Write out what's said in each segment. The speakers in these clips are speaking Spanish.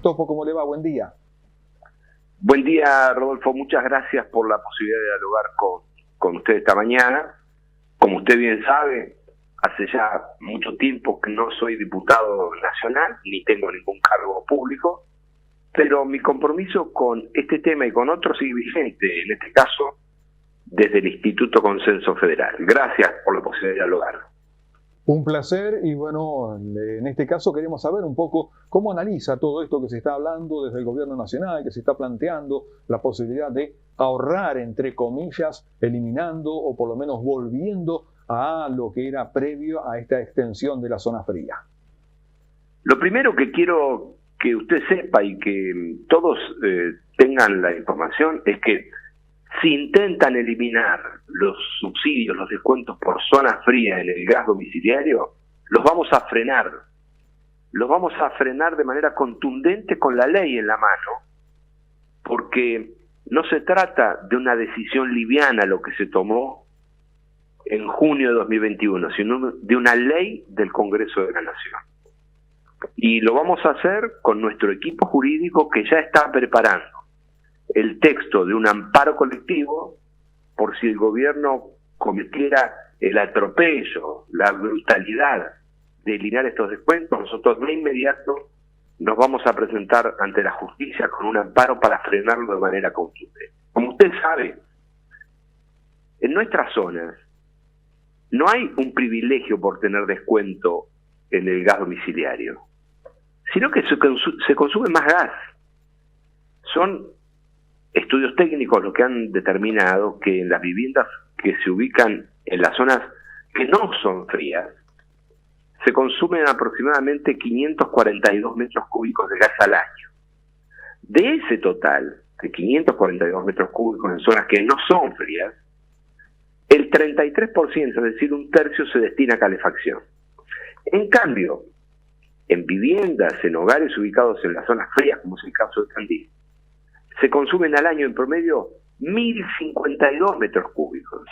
Adolfo, ¿cómo le va? Buen día. Buen día, Rodolfo. Muchas gracias por la posibilidad de dialogar con usted esta mañana. Como usted bien sabe, hace ya mucho tiempo que no soy diputado nacional, ni tengo ningún cargo público, pero mi compromiso con este tema y con otros sigue vigente, en este caso, desde el Instituto Consenso Federal. Gracias por la posibilidad de dialogar. Un placer y bueno, en este caso queremos saber un poco cómo analiza todo esto que se está hablando desde el gobierno nacional, que se está planteando la posibilidad de ahorrar, entre comillas, eliminando o por lo menos volviendo a lo que era previo a esta extensión de la zona fría. Lo primero que quiero que usted sepa y que todos tengan la información es que si intentan eliminar los subsidios, los descuentos por zona fría en el gas domiciliario, los vamos a frenar. Los vamos a frenar de manera contundente con la ley en la mano, porque no se trata de una decisión liviana lo que se tomó en junio de 2021, sino de una ley del Congreso de la Nación. Y lo vamos a hacer con nuestro equipo jurídico que ya está preparando el texto de un amparo colectivo por si el gobierno cometiera el atropello, la brutalidad de eliminar estos descuentos. Nosotros de inmediato nos vamos a presentar ante la justicia con un amparo para frenarlo de manera contundente. Como usted sabe, en nuestras zonas no hay un privilegio por tener descuento en el gas domiciliario, sino que se consume más gas. Son estudios técnicos los que han determinado que en las viviendas que se ubican en las zonas que no son frías, se consumen aproximadamente 542 metros cúbicos de gas al año. De ese total, de 542 metros cúbicos en zonas que no son frías, el 33%, es decir, un tercio, se destina a calefacción. En cambio, en viviendas, en hogares ubicados en las zonas frías, como es el caso de Tandil, se consumen al año en promedio 1.052 metros cúbicos.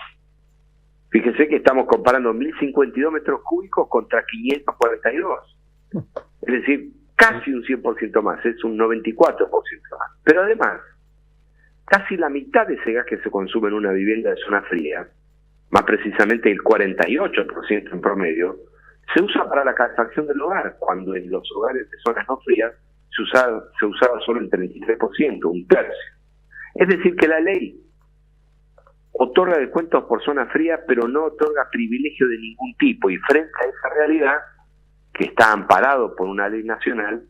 Fíjese que estamos comparando 1.052 metros cúbicos contra 542. Es decir, casi un 100% más, es un 94% más. Pero además, casi la mitad de ese gas que se consume en una vivienda de zona fría, más precisamente el 48% en promedio, se usa para la calefacción del hogar, cuando en los hogares de zonas no frías se usaba solo el 33%, un tercio. Es decir, que la ley otorga descuentos por zona fría, pero no otorga privilegio de ningún tipo. Y frente a esa realidad, que está amparado por una ley nacional,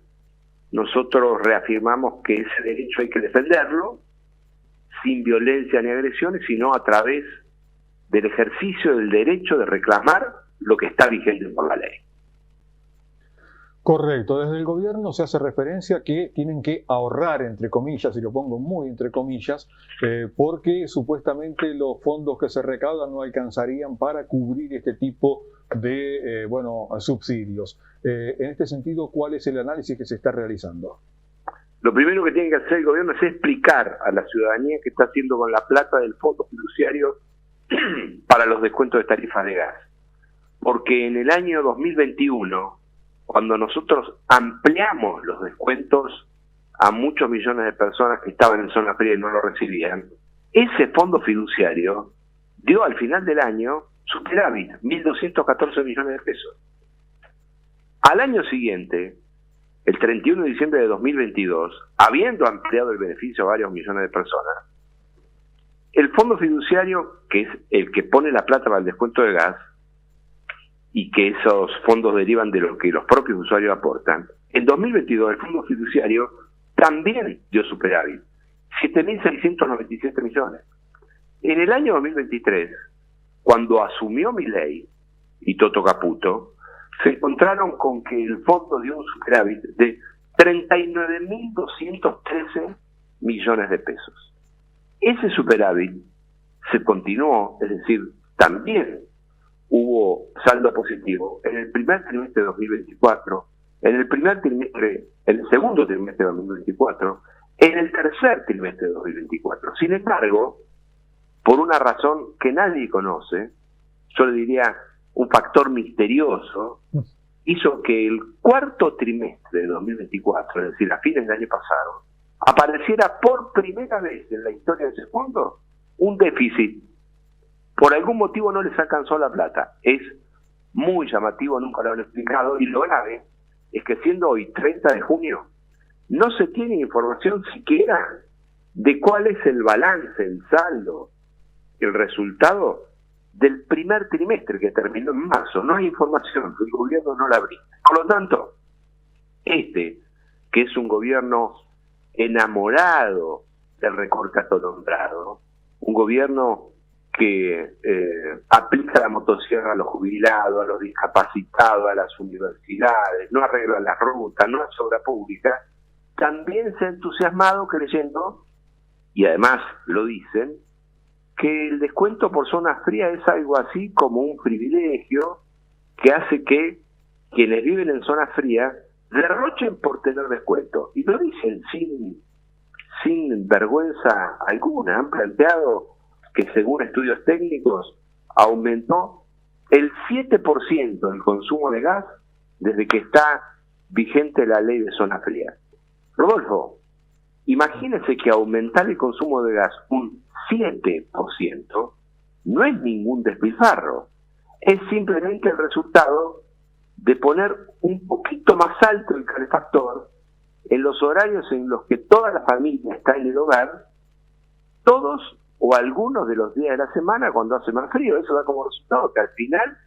nosotros reafirmamos que ese derecho hay que defenderlo sin violencia ni agresiones, sino a través del ejercicio del derecho de reclamar lo que está vigente por la ley. Correcto, desde el gobierno se hace referencia que tienen que ahorrar, entre comillas, y lo pongo muy entre comillas, porque supuestamente los fondos que se recaudan no alcanzarían para cubrir este tipo de subsidios. En este sentido, ¿cuál es el análisis que se está realizando? Lo primero que tiene que hacer el gobierno es explicar a la ciudadanía qué está haciendo con la plata del fondo fiduciario para los descuentos de tarifas de gas. Porque en el año 2021, cuando nosotros ampliamos los descuentos a muchos millones de personas que estaban en zona fría y no lo recibían, ese fondo fiduciario dio al final del año superávit, 1.214 millones de pesos. Al año siguiente, el 31 de diciembre de 2022, habiendo ampliado el beneficio a varios millones de personas, el fondo fiduciario, que es el que pone la plata para el descuento de gas, y que esos fondos derivan de lo que los propios usuarios aportan, en 2022 el fondo fiduciario también dio superávit, 7.697 millones. En el año 2023, cuando asumió Milei y Toto Caputo, se encontraron con que el fondo dio un superávit de 39.213 millones de pesos. Ese superávit se continuó, es decir, también hubo saldo positivo en el primer trimestre de 2024, en el segundo trimestre de 2024, en el tercer trimestre de 2024. Sin embargo, por una razón que nadie conoce, yo le diría un factor misterioso, hizo que el cuarto trimestre de 2024, es decir, a fines del año pasado, apareciera por primera vez en la historia de ese fondo un déficit. Por algún motivo no les alcanzó la plata. Es muy llamativo, nunca lo han explicado, y lo grave es que siendo hoy 30 de junio, no se tiene información siquiera de cuál es el balance, el saldo, el resultado del primer trimestre que terminó en marzo. No hay información, el gobierno no la brinda. Por lo tanto, que es un gobierno enamorado del recorte atolondrado, un gobierno que aplica la motosierra a los jubilados, a los discapacitados, a las universidades, no arregla las rutas, no hace obra pública, también se ha entusiasmado creyendo, y además lo dicen, que el descuento por zona fría es algo así como un privilegio que hace que quienes viven en zona fría derrochen por tener descuento. Y lo dicen sin vergüenza alguna. Han planteado que según estudios técnicos aumentó el 7% el consumo de gas desde que está vigente la ley de zona fría. Rodolfo, imagínense que aumentar el consumo de gas un 7% no es ningún despilfarro, es simplemente el resultado de poner un poquito más alto el calefactor en los horarios en los que toda la familia está en el hogar, todos o algunos de los días de la semana cuando hace más frío. Eso da como resultado que al final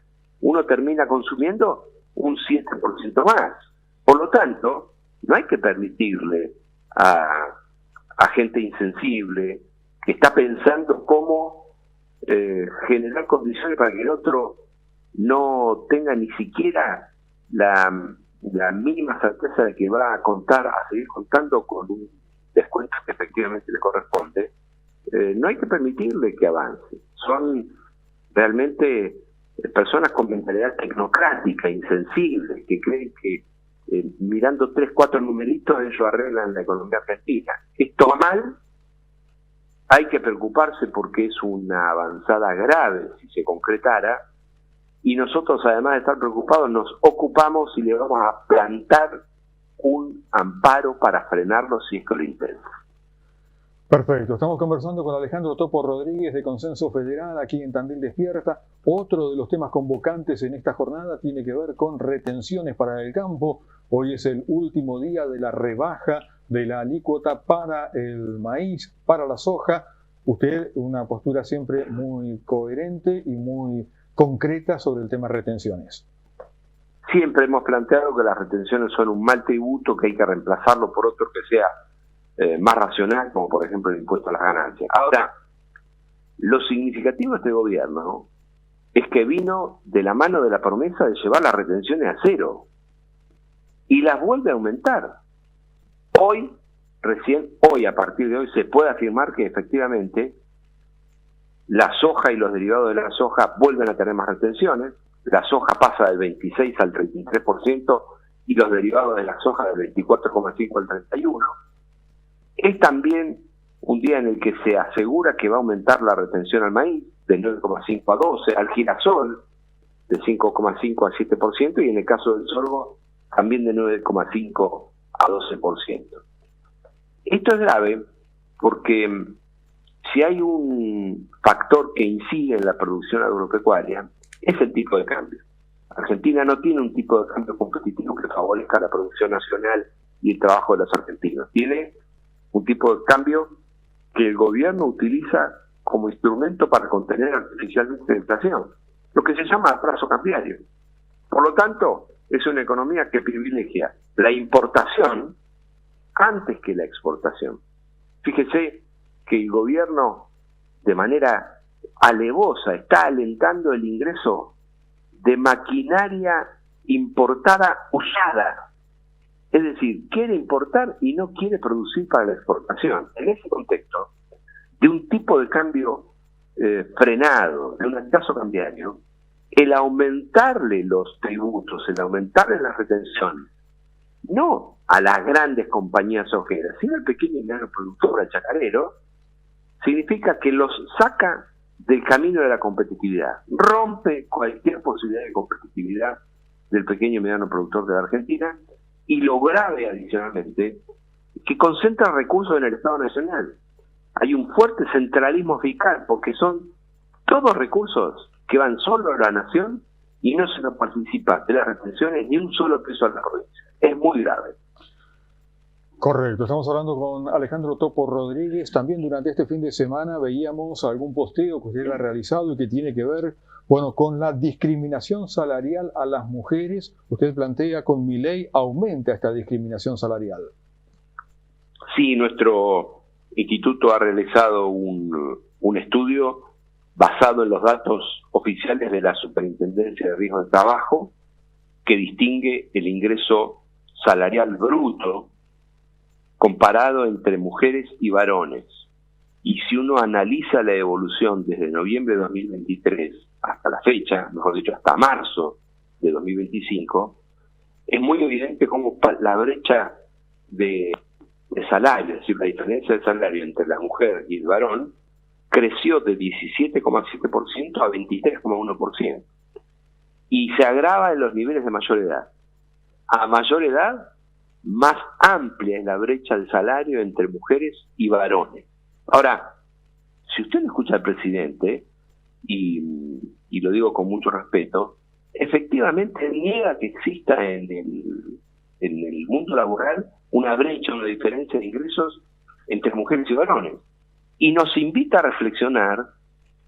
uno termina consumiendo un 7% más. Por lo tanto, no hay que permitirle a gente insensible que está pensando cómo generar condiciones para que el otro no tenga ni siquiera la mínima certeza de que va a seguir contando con un descuento que efectivamente le corresponde. No hay que permitirle que avance. Son realmente personas con mentalidad tecnocrática, insensible, que creen que mirando 3, 4 numeritos ellos arreglan la economía argentina. Esto va mal, hay que preocuparse porque es una avanzada grave si se concretara, y nosotros, además de estar preocupados, nos ocupamos y le vamos a plantar un amparo para frenarlo si es que lo intenta. Perfecto, estamos conversando con Alejandro Topo Rodríguez de Consenso Federal aquí en Tandil Despierta. Otro de los temas convocantes en esta jornada tiene que ver con retenciones para el campo. Hoy es el último día de la rebaja de la alícuota para el maíz, para la soja. Usted, una postura siempre muy coherente y muy concreta sobre el tema retenciones. Siempre hemos planteado que las retenciones son un mal tributo que hay que reemplazarlo por otro que sea más racional, como por ejemplo el impuesto a las ganancias. Ahora, lo significativo de este gobierno es que vino de la mano de la promesa de llevar las retenciones a cero y las vuelve a aumentar. Hoy, a partir de hoy, se puede afirmar que efectivamente la soja y los derivados de la soja vuelven a tener más retenciones. La soja pasa del 26 al 33% y los derivados de la soja del 24,5 al 31%. Es también un día en el que se asegura que va a aumentar la retención al maíz de 9,5 a 12, al girasol de 5,5 a 7% y en el caso del sorgo también de 9,5 a 12%. Esto es grave porque si hay un factor que incide en la producción agropecuaria es el tipo de cambio. Argentina no tiene un tipo de cambio competitivo que favorezca la producción nacional y el trabajo de los argentinos. Tiene un tipo de cambio que el gobierno utiliza como instrumento para contener artificialmente la inflación, lo que se llama atraso cambiario. Por lo tanto, es una economía que privilegia la importación antes que la exportación. Fíjese que el gobierno, de manera alevosa, está alentando el ingreso de maquinaria importada usada. Es decir, quiere importar y no quiere producir para la exportación. En ese contexto, de un tipo de cambio frenado, de un atraso cambiario, el aumentarle los tributos, el aumentarle las retenciones, no a las grandes compañías sojeras, sino al pequeño y mediano productor, al chacarero, significa que los saca del camino de la competitividad, rompe cualquier posibilidad de competitividad del pequeño y mediano productor de la Argentina, y lo grave adicionalmente, que concentra recursos en el Estado Nacional. Hay un fuerte centralismo fiscal, porque son todos recursos que van solo a la nación y no se nos participa de las retenciones ni un solo peso a la provincia. Es muy grave. Correcto, estamos hablando con Alejandro Topo Rodríguez. También durante este fin de semana veíamos algún posteo que usted ha realizado y que tiene que ver, bueno, con la discriminación salarial a las mujeres. Usted plantea con mi ley aumenta esta discriminación salarial. Sí, nuestro instituto ha realizado un estudio basado en los datos oficiales de la Superintendencia de Riesgo de Trabajo, que distingue el ingreso salarial bruto comparado entre mujeres y varones. Y si uno analiza la evolución desde noviembre de 2023 hasta la fecha, mejor dicho, hasta marzo de 2025, es muy evidente cómo la brecha de salario, es decir, la diferencia de salario entre la mujer y el varón, creció de 17,7% a 23,1%. Y se agrava en los niveles de mayor edad. A mayor edad, más amplia es la brecha de salario entre mujeres y varones. Ahora, si usted escucha al presidente, y lo digo con mucho respeto, efectivamente niega que exista en el mundo laboral una brecha, una diferencia de ingresos entre mujeres y varones. Y nos invita a reflexionar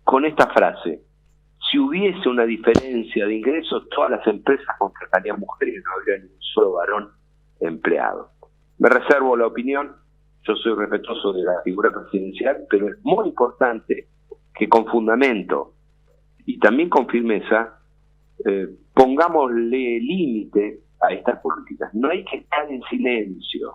con esta frase: si hubiese una diferencia de ingresos, todas las empresas contratarían mujeres y no habría ni un solo varón empleado. Me reservo la opinión, yo soy respetuoso de la figura presidencial, pero es muy importante que con fundamento y también con firmeza pongámosle límite a estas políticas. No hay que estar en silencio,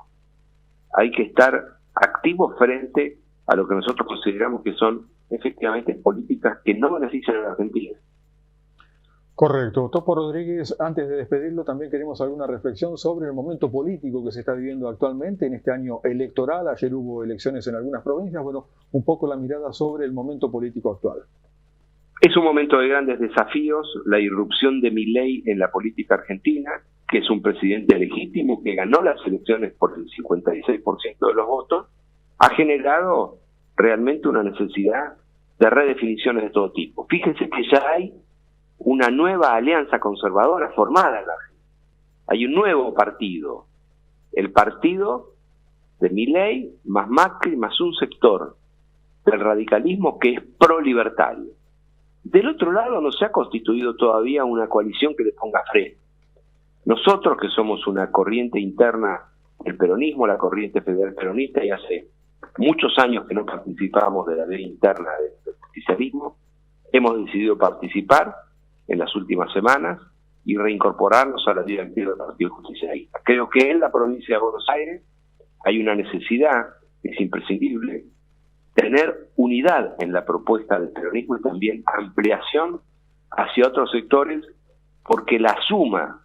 hay que estar activos frente a lo que nosotros consideramos que son efectivamente políticas que no benefician a la Argentina. Correcto. Topo Rodríguez, antes de despedirlo, también queremos alguna reflexión sobre el momento político que se está viviendo actualmente en este año electoral. Ayer hubo elecciones en algunas provincias. Bueno, un poco la mirada sobre el momento político actual. Es un momento de grandes desafíos, la irrupción de Milei en la política argentina, que es un presidente legítimo que ganó las elecciones por el 56% de los votos, ha generado realmente una necesidad de redefiniciones de todo tipo. Fíjense que ya hay una nueva alianza conservadora formada en la Argentina. Hay un nuevo partido, el partido de Milei más Macri más un sector del radicalismo que es pro-libertario. Del otro lado no se ha constituido todavía una coalición que le ponga freno. Nosotros, que somos una corriente interna del peronismo, la corriente federal peronista, y hace muchos años que no participamos de la ley interna del justicialismo, hemos decidido participar en las últimas semanas y reincorporarnos a la directiva del Partido Justicialista. Creo que en la provincia de Buenos Aires hay una necesidad, es imprescindible, tener unidad en la propuesta del peronismo y también ampliación hacia otros sectores, porque la suma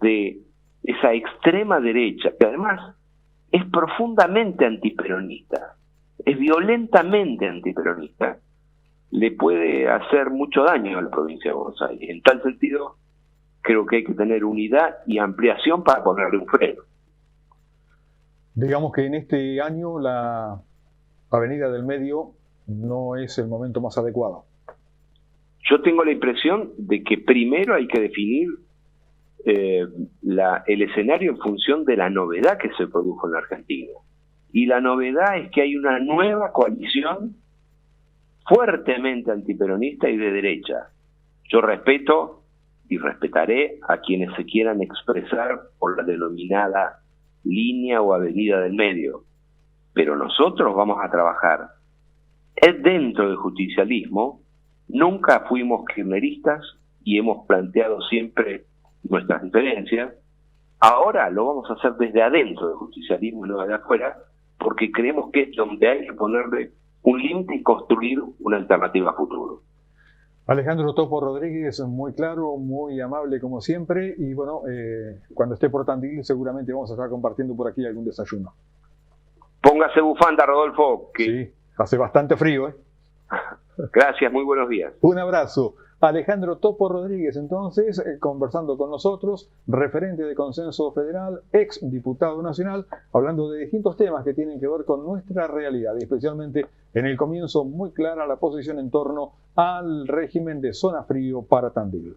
de esa extrema derecha, que además es profundamente antiperonista, es violentamente antiperonista, le puede hacer mucho daño a la provincia de Buenos Aires. En tal sentido, creo que hay que tener unidad y ampliación para ponerle un freno. Digamos que en este año la Avenida del Medio no es el momento más adecuado. Yo tengo la impresión de que primero hay que definir el escenario en función de la novedad que se produjo en la Argentina. Y la novedad es que hay una nueva coalición fuertemente antiperonista y de derecha. Yo respeto y respetaré a quienes se quieran expresar por la denominada línea o avenida del medio, pero nosotros vamos a trabajar dentro del justicialismo. Nunca fuimos kirchneristas y hemos planteado siempre nuestras diferencias. Ahora lo vamos a hacer desde adentro del justicialismo y no desde afuera, porque creemos que es donde hay que ponerle un límite y construir una alternativa a futuro. Alejandro Topo Rodríguez, muy claro, muy amable como siempre, y bueno, cuando esté por Tandil seguramente vamos a estar compartiendo por aquí algún desayuno. Póngase bufanda, Rodolfo. Sí, hace bastante frío, ¿eh? Gracias, muy buenos días. Un abrazo. Alejandro Topo Rodríguez, entonces, conversando con nosotros, referente de Consenso Federal, ex diputado nacional, hablando de distintos temas que tienen que ver con nuestra realidad y especialmente en el comienzo muy clara la posición en torno al régimen de zona frío para Tandil.